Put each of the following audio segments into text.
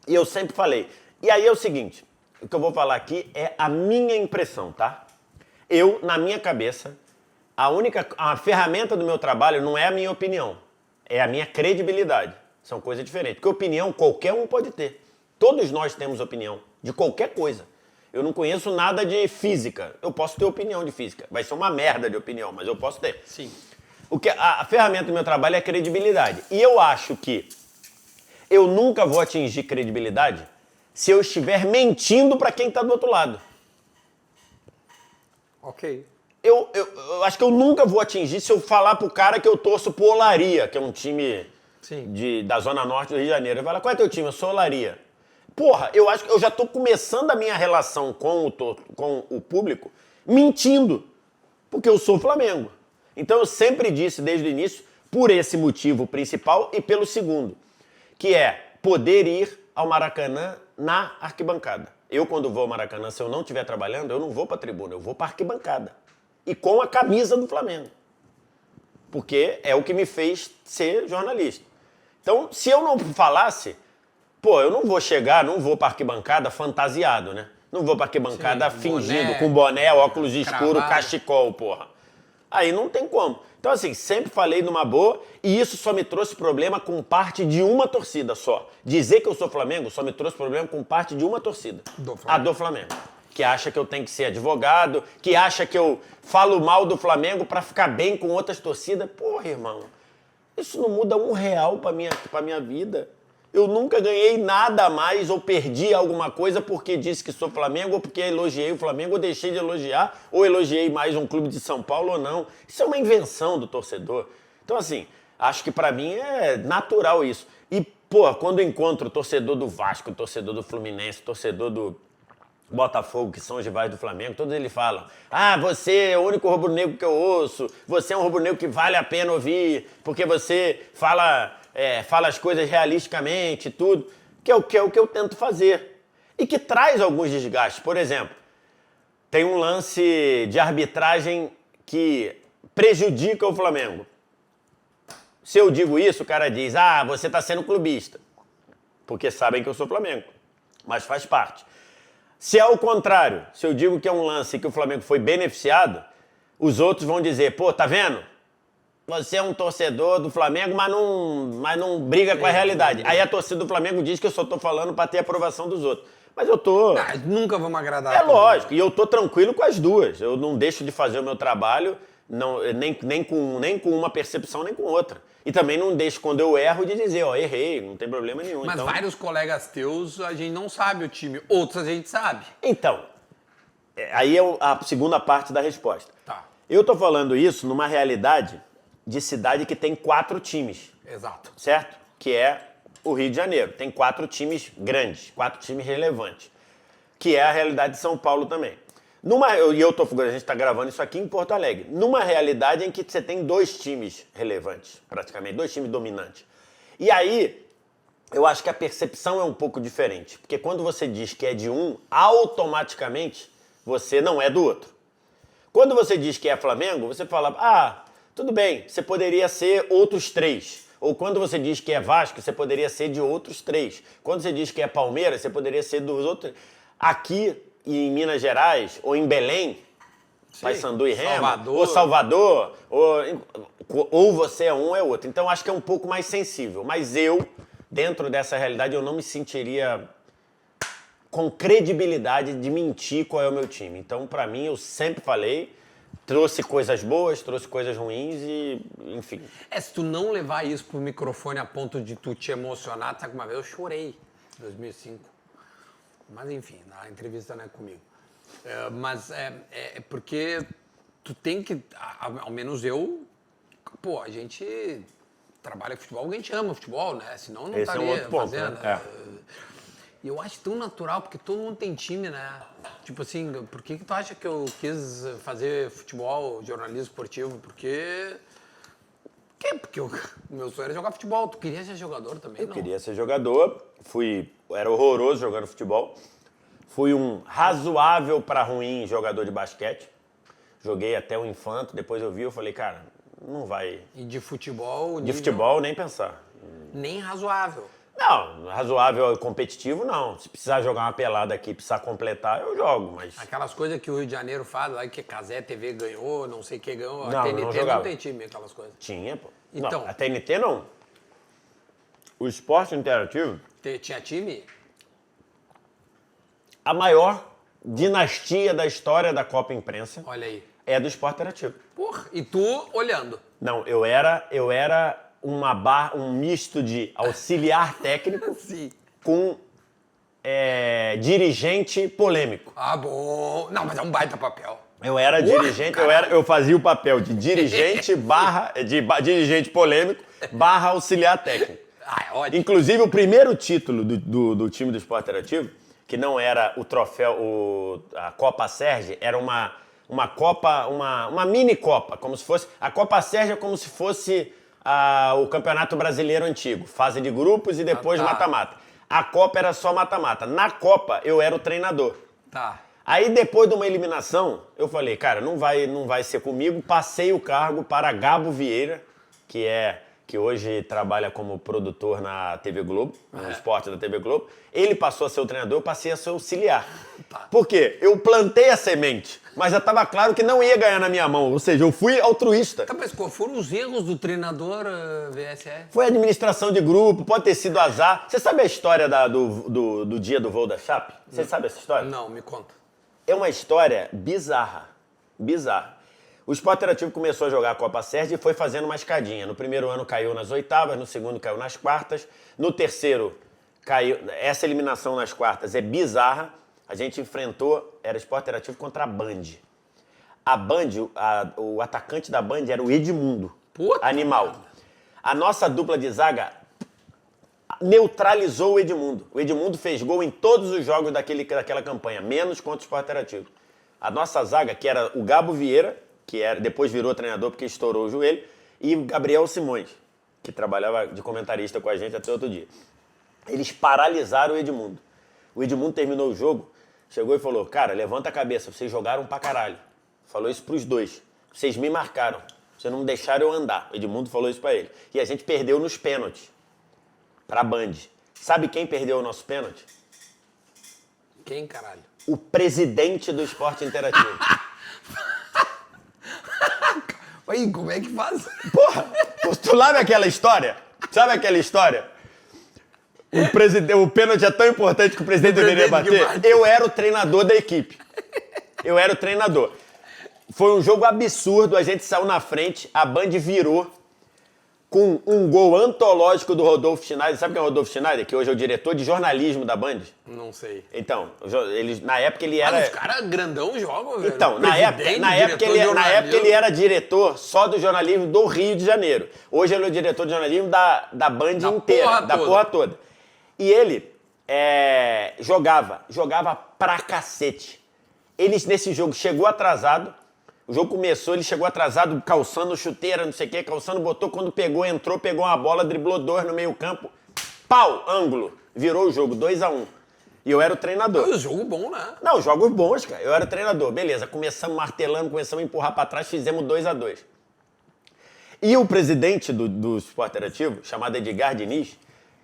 E eu sempre falei. E aí é o seguinte, o que eu vou falar aqui é a minha impressão, tá? Eu, na minha cabeça, a ferramenta do meu trabalho não é a minha opinião, é a minha credibilidade. São coisas diferentes. Porque opinião qualquer um pode ter. Todos nós temos opinião de qualquer coisa. Eu não conheço nada de física. Eu posso ter opinião de física. Vai ser uma merda de opinião, mas eu posso ter. Sim. A ferramenta do meu trabalho é a credibilidade. E eu acho que eu nunca vou atingir credibilidade se eu estiver mentindo para quem está do outro lado. Ok. Eu acho que eu nunca vou atingir se eu falar pro cara que eu torço pro Olaria, que é um time da Zona Norte do Rio de Janeiro. Ele fala, qual é teu time? Eu sou Olaria. Porra, eu acho que eu já tô começando a minha relação com o público mentindo, porque eu sou Flamengo. Então eu sempre disse desde o início, por esse motivo principal e pelo segundo, que é poder ir ao Maracanã na arquibancada. Eu, quando vou ao Maracanã, se eu não estiver trabalhando, eu não vou pra tribuna, eu vou pra arquibancada. E com a camisa do Flamengo. Porque é o que me fez ser jornalista. Então, se eu não falasse, eu não vou chegar, não vou pra arquibancada fantasiado, né? Não vou pra arquibancada fingindo, boné, com boné, óculos escuro, cravado. cachecol, porra. Aí não tem como. Então, assim, sempre falei numa boa, e isso só me trouxe problema com parte de uma torcida só. Dizer que eu sou Flamengo só me trouxe problema com parte de uma torcida. A do Flamengo. Que acha que eu tenho que ser advogado, que acha que eu falo mal do Flamengo pra ficar bem com outras torcidas. Porra, irmão, isso não muda R$1 pra minha vida. Eu nunca ganhei nada a mais ou perdi alguma coisa porque disse que sou Flamengo ou porque elogiei o Flamengo ou deixei de elogiar ou elogiei mais um clube de São Paulo ou não. Isso é uma invenção do torcedor. Então, assim, acho que pra mim é natural isso. E, quando eu encontro o torcedor do Vasco, o torcedor do Fluminense, o torcedor do Botafogo, que são os rivais do Flamengo, todos eles falam, você é o único rubro-negro que eu ouço, você é um rubro-negro que vale a pena ouvir, porque você fala as coisas realisticamente e tudo, que é o que eu tento fazer. E que traz alguns desgastes. Por exemplo, tem um lance de arbitragem que prejudica o Flamengo. Se eu digo isso, o cara diz, você está sendo clubista, porque sabem que eu sou Flamengo, mas faz parte. Se é o contrário, se eu digo que é um lance que o Flamengo foi beneficiado, os outros vão dizer, tá vendo? Você é um torcedor do Flamengo, mas não briga com a realidade. Aí a torcida do Flamengo diz que eu só tô falando para ter aprovação dos outros. Mas eu tô... nunca vamos agradar. É lógico, e eu tô tranquilo com as duas. Eu não deixo de fazer o meu trabalho, nem com uma percepção, nem com outra. E também não deixo, quando eu erro, de dizer, errei, não tem problema nenhum. Mas então... vários colegas teus, a gente não sabe o time. Outros a gente sabe. Então, aí é a segunda parte da resposta. Tá. Eu tô falando isso numa realidade de cidade que tem 4 times. Exato. Certo? Que é o Rio de Janeiro. Tem 4 times grandes, 4 times relevantes. Que é a realidade de São Paulo também. A gente está gravando isso aqui em Porto Alegre. Numa realidade em que você tem 2 times relevantes, praticamente, 2 times dominantes. E aí, eu acho que a percepção é um pouco diferente. Porque quando você diz que é de um, automaticamente você não é do outro. Quando você diz que é Flamengo, você fala, tudo bem, você poderia ser outros 3. Ou quando você diz que é Vasco, você poderia ser de outros 3. Quando você diz que é Palmeiras, você poderia ser dos outros. Aqui em Minas Gerais, ou em Belém, Paysandu e Remo, ou Salvador, ou você é um ou é outro. Então acho que é um pouco mais sensível. Mas eu, dentro dessa realidade, eu não me sentiria com credibilidade de mentir qual é o meu time. Então, pra mim, eu sempre falei, trouxe coisas boas, trouxe coisas ruins e, enfim. Se tu não levar isso pro microfone a ponto de tu te emocionar, sabe que uma vez eu chorei, em 2005. Mas, enfim, na entrevista não é comigo. Mas é porque tu tem que, ao menos eu, a gente trabalha com futebol, alguém te ama futebol, né? Senão não estaria outro ponto, fazendo. né? E eu acho tão natural, porque todo mundo tem time, né? Tipo assim, por que tu acha que eu quis fazer futebol, jornalismo esportivo? Porque o meu sonho era jogar futebol. Tu queria ser jogador também, não? Eu queria ser jogador, era horroroso jogando futebol. Fui um razoável para ruim jogador de basquete. Joguei até o infanto, depois eu falei, cara, não vai... E de futebol... De futebol, nem pensar. Nem razoável. Não, razoável e competitivo, não. Se precisar jogar uma pelada aqui, precisar completar, eu jogo, mas... Aquelas coisas que o Rio de Janeiro faz, lá que Cazé TV ganhou, não sei quem ganhou. Não, A não TNT jogava. não tem time, aquelas coisas. Tinha, pô. Então. Não, a TNT não. O esporte interativo, Tinha time? a maior dinastia da história da Copa Imprensa Olha aí. é do esporte interativo. Porra, e tu olhando. Não, eu era um misto de auxiliar técnico Sim. com dirigente polêmico. Ah, bom. Não, mas é um baita papel. Eu era dirigente, eu fazia o papel de dirigente dirigente polêmico barra auxiliar técnico. Ah, é ótimo. Inclusive, o primeiro título do time do Esporte Interativo, que não era o troféu, a Copa Sérgio, era uma Copa, uma mini Copa, como se fosse... A Copa Sérgio é como se fosse o Campeonato Brasileiro antigo, fase de grupos e depois tá. mata-mata. A Copa era só mata-mata. Na Copa, eu era o treinador. Tá. Aí, depois de uma eliminação, eu falei, cara, não vai ser comigo. Passei o cargo para Gabo Vieira, que hoje trabalha como produtor na TV Globo, no esporte da TV Globo. Ele passou a ser o treinador, eu passei a ser auxiliar. Tá. Por quê? Eu plantei a semente, mas já estava claro que não ia ganhar na minha mão. Ou seja, eu fui altruísta. Tá, mas qual foram os erros do treinador VSE? Foi administração de grupo, pode ter sido azar. Você sabe a história do dia do voo da Chape? Você sabe essa história? Não, me conta. É uma história bizarra. Bizarra. O Sport Interativo começou a jogar a Copa Sérgio e foi fazendo uma escadinha. No primeiro ano caiu nas oitavas, no segundo caiu nas quartas, no terceiro caiu... Essa eliminação nas quartas é bizarra. A gente enfrentou, era Sport Interativo contra a Band. A Band, o atacante da Band era o Edmundo. Puta animal. merda. A nossa dupla de zaga neutralizou o Edmundo. O Edmundo fez gol em todos os jogos daquela campanha, menos contra o Sport Interativo. A nossa zaga, que era o Gabo Vieira, depois virou treinador porque estourou o joelho, e o Gabriel Simões, que trabalhava de comentarista com a gente até outro dia. Eles paralisaram o Edmundo. O Edmundo terminou o jogo, chegou e falou, cara, levanta a cabeça, vocês jogaram pra caralho. Falou isso pros dois. Vocês me marcaram, vocês não me deixaram eu andar. O Edmundo falou isso pra ele. E a gente perdeu nos pênaltis, pra Band. Sabe quem perdeu o nosso pênalti? Quem, caralho? O presidente do Esporte Interativo. Aí, como é que faz? Porra, tu sabe aquela história? Sabe aquela história? O pênalti é tão importante que o presidente deveria bater. Eu era o treinador da equipe. Eu era o treinador. Foi um jogo absurdo, a gente saiu na frente, a Band virou com um gol antológico do Rodolfo Schneider. Sabe quem é o Rodolfo Schneider? Que hoje é o diretor de jornalismo da Band. Não sei. Então, na época ele era... Mas os caras grandão jogam, velho. Então, na época ele era diretor só do jornalismo do Rio de Janeiro. Hoje ele é o diretor de jornalismo da Band inteira, da porra toda. E ele jogava pra cacete. Ele, nesse jogo, chegou atrasado. O jogo começou, ele chegou atrasado, calçando chuteira, não sei o quê, calçando, botou, quando entrou, pegou uma bola, driblou dois no meio campo. Pau, ângulo. Virou o jogo, 2-1. E eu era o treinador. Mas jogo bom, né? Não, jogos bons, cara. Eu era o treinador. Beleza, começamos martelando, começamos a empurrar pra trás, fizemos 2-2. E o presidente do Sport Interativo, chamado Edgar Diniz,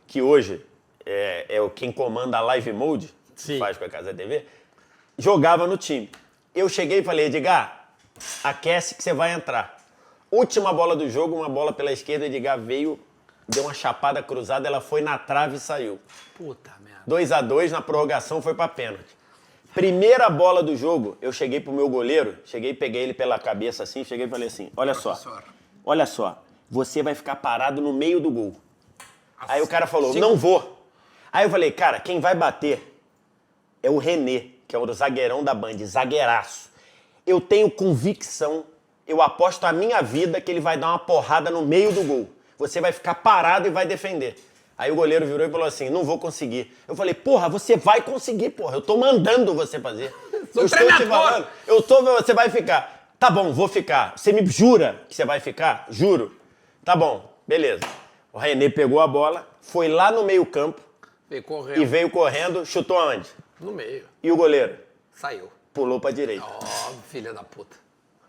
que hoje é quem comanda a Live Mode, que faz com a Casa TV, jogava no time. Eu cheguei e falei, Edgar, aquece que você vai entrar. Última bola do jogo, uma bola pela esquerda, Edgar veio, deu uma chapada cruzada, ela foi na trave e saiu. Puta merda. 2-2, na prorrogação foi pra pênalti. Primeira bola do jogo, eu cheguei pro meu goleiro, peguei ele pela cabeça assim, cheguei e falei assim, olha só, você vai ficar parado no meio do gol. Aí o cara falou, não vou. Aí eu falei, cara, quem vai bater é o René, que é o zagueirão da Band, zagueiraço. Eu tenho convicção, eu aposto a minha vida que ele vai dar uma porrada no meio do gol. Você vai ficar parado e vai defender. Aí o goleiro virou e falou assim, não vou conseguir. Eu falei, porra, você vai conseguir, porra. Eu tô mandando você fazer. Eu estou te falando. Você vai ficar. Tá bom, vou ficar. Você me jura que você vai ficar? Juro. Tá bom, beleza. O René pegou a bola, foi lá no meio campo. Veio correndo, chutou aonde? No meio. E o goleiro? Saiu. Pulou pra direita. Ó, filha da puta.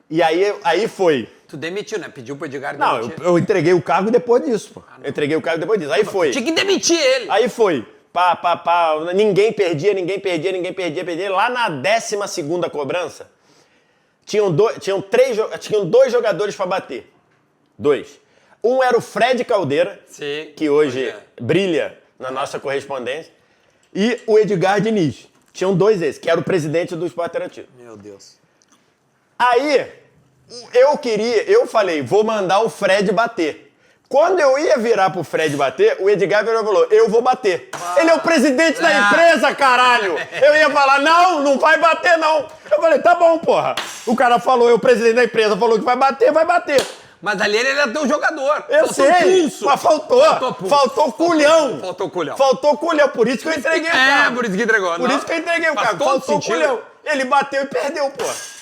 E aí foi. Tu demitiu, né? Pediu pro Edgar Não, demitir. eu entreguei o cargo depois disso, pô. Eu entreguei o cargo depois disso. Aí foi. Tinha que demitir ele. Aí foi. Pá. Ninguém perdia. Lá na 12ª cobrança, tinham dois jogadores pra bater. Dois. Um era o Fred Caldeira, Sim, que hoje brilha na nossa correspondência, e o Edgar Diniz. Tinham dois desses, que era o presidente do Esporte Interativo. Meu Deus. Aí, eu falei, vou mandar o Fred bater. Quando eu ia virar pro Fred bater, o Edgar virou e falou, eu vou bater. Ele é o presidente da empresa, caralho! Eu ia falar, não vai bater, não. Eu falei, tá bom, porra. O cara falou, o presidente da empresa falou que vai bater. Mas ali ele era teu jogador. Eu Faltou sei, pulso. mas faltou culhão. Faltou culhão. Faltou culhão, por isso que eu entreguei o cargo. Por isso que entregou. Por isso que eu entreguei o cargo, faltou culhão. Ele bateu e perdeu, pô.